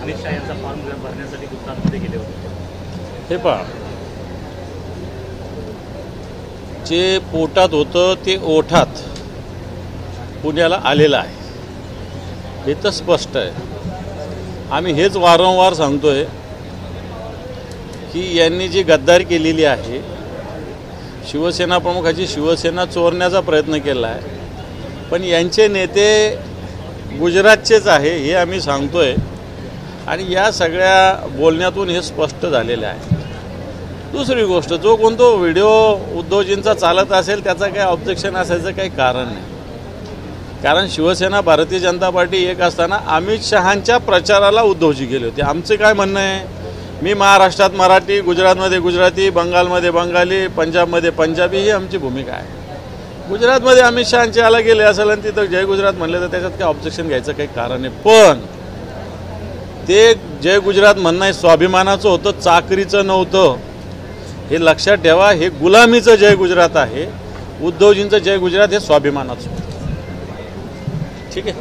अमित शहा यांचा फॉर्म भरण्यासाठी गुजरातमध्ये गेले होते. हे पहा, जे पोटात होतं ते ओठात पुण्याला आलेलं आहे, हे तर स्पष्ट आहे. आम्ही हेच वारंवार सांगतोय की यांनी जी गद्दारी केलेली आहे, शिवसेना प्रमुखाची शिवसेना चोरण्याचा प्रयत्न केला आहे, पण यांचे नेते गुजरातचेच आहे हे आम्ही सांगतोय. आणि या सगळ्या बोलण्यातून हे स्पष्ट झालेलं आहे. दुसरी गोष्ट, जो कोणतो व्हिडिओ उद्धवजींचा चालत असेल त्याचं काही ऑब्जेक्शन असायचं काही कारण नाही. कारण शिवसेना भारतीय जनता पार्टी एक असताना अमित शहांच्या प्रचाराला उद्धवजी गेले होते. आमचं काय म्हणणं आहे, मी महाराष्ट्रात मराठी, गुजरातमध्ये गुजराती, बंगालमध्ये बंगाली, पंजाबमध्ये पंजाबी ही आमची भूमिका आहे. गुजरातमध्ये अमित शहांचे याला गेले असेल आणि तिथं जय गुजरात म्हणले तर त्याच्यात काही ऑब्जेक्शन घ्यायचं काही कारण नाही. पण ते जय गुजरात म्हणणं स्वाभिमानाचं होतं, चाकरीचं नव्हतं. हे लक्षात ठेवा. हे गुलामीचं जय गुजरात आहे. उद्धवजींचं जय गुजरात हे स्वाभिमानाचं होतं. ठीक आहे.